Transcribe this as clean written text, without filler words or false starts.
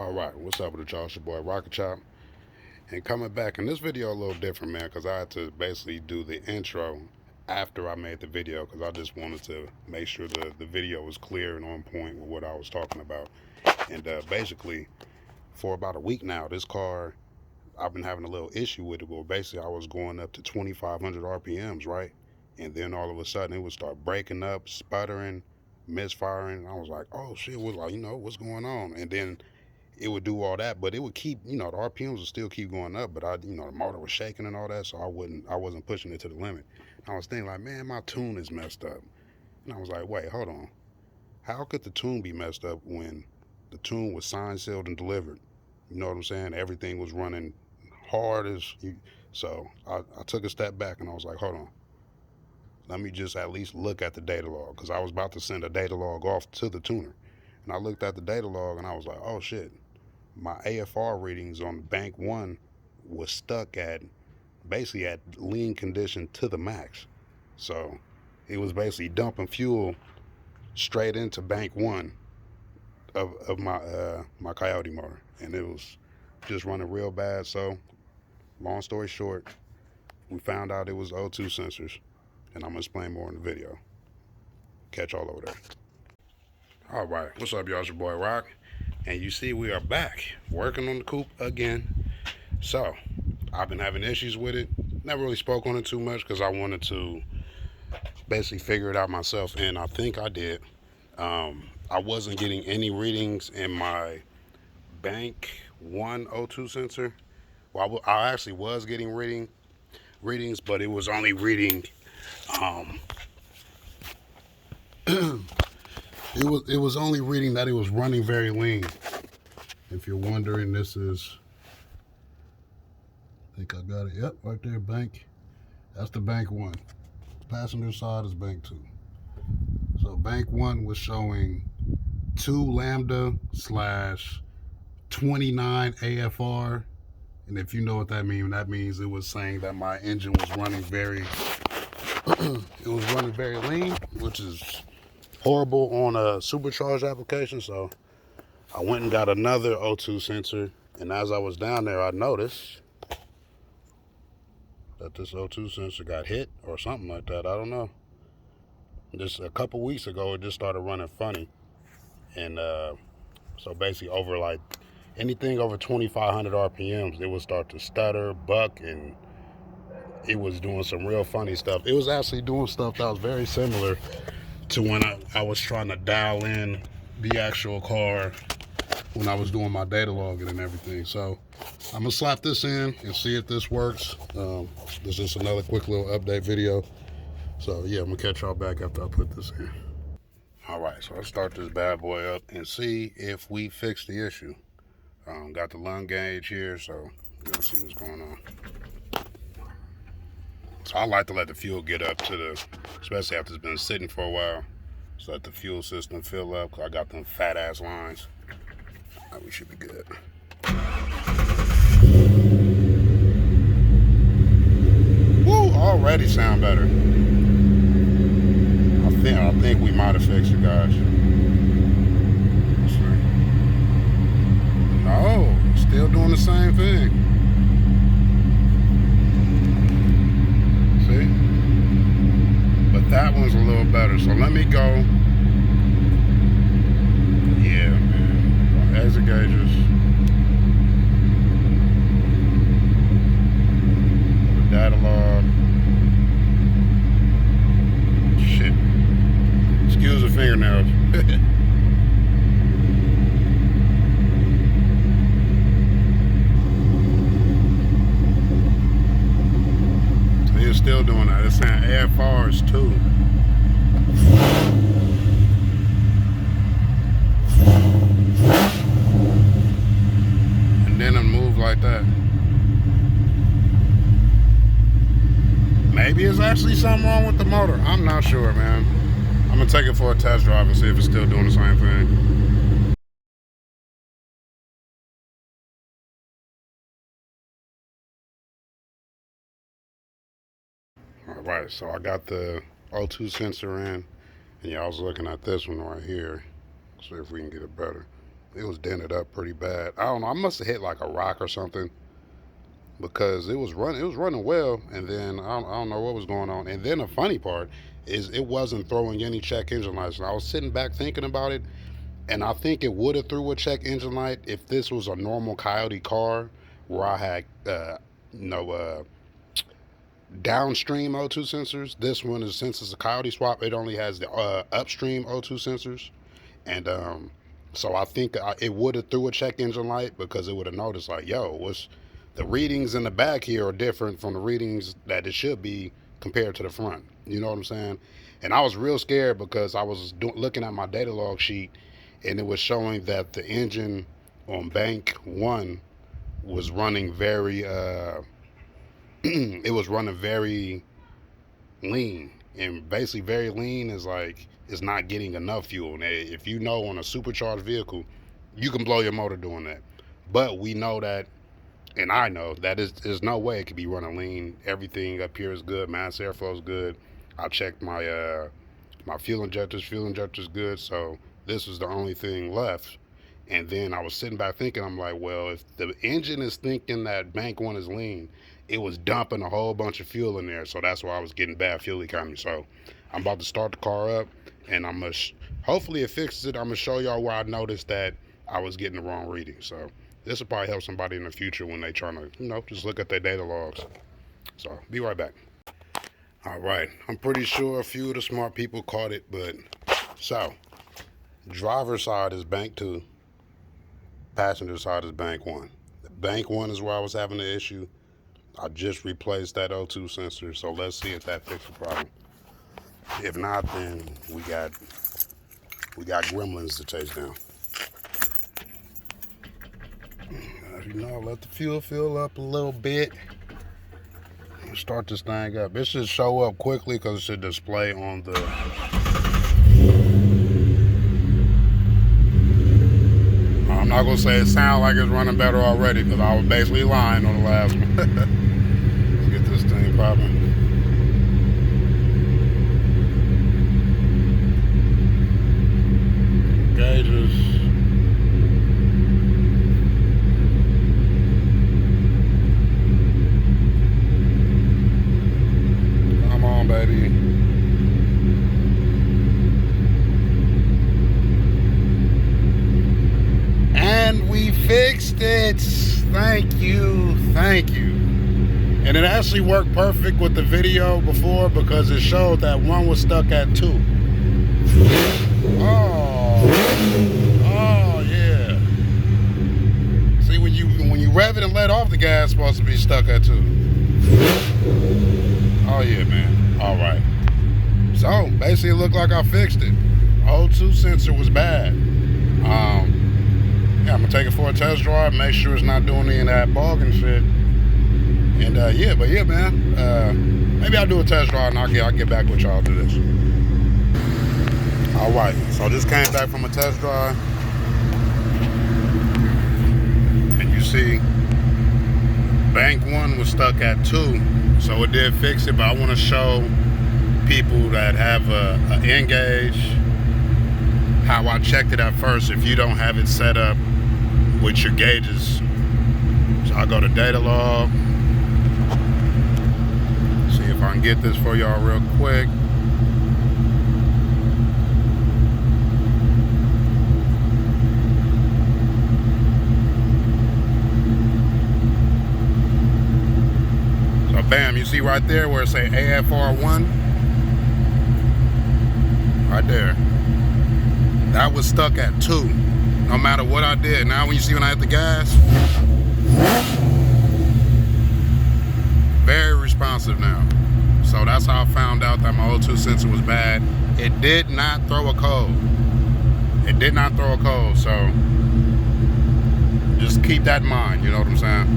All right, what's up with y'all? It's your boy Rocknchop, and coming back in this video a little different, man, because I had to basically do the intro after I made the video because I just wanted to make sure the video was clear and on point with what I was talking about. And basically, for about a week now, this car, I've been having a little issue with it. Well, basically, I was going up to 2,500 RPMs, right? And then all of a sudden, it would start breaking up, sputtering, misfiring. I was like, oh shit, was like, what's going on? And then it would do all that, but it would keep, the RPMs would still keep going up, but the motor was shaking and all that, so I wasn't pushing it to the limit. I was thinking like, man, my tune is messed up, and I was like, wait, hold on, how could the tune be messed up when the tune was signed, sealed, and delivered? You know what I'm saying? Everything was running hard as you. So I took a step back and I was like, hold on, let me just at least look at the data log because I was about to send a data log off to the tuner, and I looked at the data log and I was like, oh shit, my AFR readings on bank one was stuck at basically at lean condition to the max. So it was basically dumping fuel straight into bank one of my Coyote motor, and it was just running real bad. So long story short, we found out it was O2 sensors, and I'm gonna explain more in the video. Catch y'all over there. All right, what's up, y'all? It's your boy Rock, and you see we are back working on the coupe again. So I've been having issues with it. Never really spoke on it too much because I wanted to basically figure it out myself, and I think I did. I wasn't getting any readings in my bank one O2 sensor. Well, I actually was getting readings, but it was only reading. Um, it was only reading that it was running very lean. If you're wondering, this is. I think I got it. Yep, right there, bank. That's the bank one. Passenger side is bank two. So bank one was showing 2 lambda slash 29 AFR. And if you know what that means it was saying that my engine was running very, it was running very lean, which is horrible on a supercharged application. So I went and got another O2 sensor. And as I was down there, I noticed that this O2 sensor got hit or something like that. I don't know. Just a couple weeks ago, it just started running funny. And so basically over like anything over 2,500 RPMs, it would start to stutter, buck, and it was doing some real funny stuff. It was actually doing stuff that was very similar to when I was trying to dial in the actual car when I was doing my data logging and everything. So I'm gonna slap this in and see if this works. This is another quick little update video. So yeah, I'm gonna catch y'all back after I put this in. All right, so let's start this bad boy up and see if we fix the issue. Got the lung gauge here, so we're gonna see what's going on. So I like to let the fuel get up to the, especially after it's been sitting for a while, so let the fuel system fill up, because I got them fat ass lines. Right, we should be good. Woo, already sound better. I think we might have fixed it, guys. Let's see. No, still doing the same thing. See? But that one's a little better. So let me go. Yeah, man. Exit gauges. The data log. Shit. Excuse the fingernails. It's still doing that. It's saying AFR is 2. And then it moves like that. Maybe it's actually something wrong with the motor. I'm not sure, man. I'm gonna take it for a test drive and see if it's still doing the same thing. All right, so I got the O2 sensor in, and yeah, I was looking at this one right here. See if we can get it better. It was dented up pretty bad. I don't know. I must have hit like a rock or something because it was running. It was running well, and then I don't know what was going on. And then the funny part is it wasn't throwing any check engine lights. And I was sitting back thinking about it, and I think it would have threw a check engine light if this was a normal Coyote car where I had no downstream O2 sensors. This one is, since it's a Coyote swap, it only has the upstream O2 sensors, and so I think it would have threw a check engine light because it would have noticed like, yo, what's the readings in the back here are different from the readings that it should be compared to the front. You know what I'm saying? And I was real scared because I was looking at my data log sheet, and it was showing that the engine on bank one was running very it was running very lean, and basically very lean is like it's not getting enough fuel. And if you know, on a supercharged vehicle, you can blow your motor doing that. But we know that, and I know that there's no way it could be running lean. Everything up here is good. Mass airflow is good. I checked my my fuel injectors. Fuel injectors good. So this was the only thing left. And then I was sitting back thinking, I'm like, well, if the engine is thinking that bank one is lean, it was dumping a whole bunch of fuel in there. So that's why I was getting bad fuel economy. So I'm about to start the car up, and I'm going to, hopefully it fixes it. I'm going to show y'all where I noticed that I was getting the wrong reading. So this will probably help somebody in the future when they trying to, just look at their data logs. So be right back. All right. I'm pretty sure a few of the smart people caught it, but so driver's side is bank 2. Passenger side is bank 1. The bank 1 is where I was having the issue. I just replaced that O2 sensor, so let's see if that fixed the problem. If not, then we got gremlins to chase down. Let the fuel fill up a little bit. Start this thing up. It should show up quickly because it should display on the I'm not gonna say it sounds like it's running better already because I was basically lying on the last one. Let's get this thing popping. Gauges. Come on, baby. And we fixed it. Thank you. And it actually worked perfect with the video before because it showed that one was stuck at 2. Oh yeah. See, when you rev it and let off, the gas is supposed to be stuck at 2. Oh yeah, man. All right. So basically, it looked like I fixed it. O2 sensor was bad. Yeah, I'm gonna take it for a test drive, make sure it's not doing any of that bogging shit. And yeah, man, maybe I'll do a test drive and I'll get back with y'all to this. All right, so just came back from a test drive, and you see, bank 1 was stuck at 2, so it did fix it. But I want to show people that have a N-gauge how I checked it at first if you don't have it set up with your gauges. So I'll go to data log, see if I can get this for y'all real quick. So bam, you see right there where it say AFR1? Right there. That was stuck at 2. No matter what I did. Now when you see when I hit the gas, very responsive now. So that's how I found out that my O2 sensor was bad. It did not throw a code. It did not throw a code. So just keep that in mind. You know what I'm saying?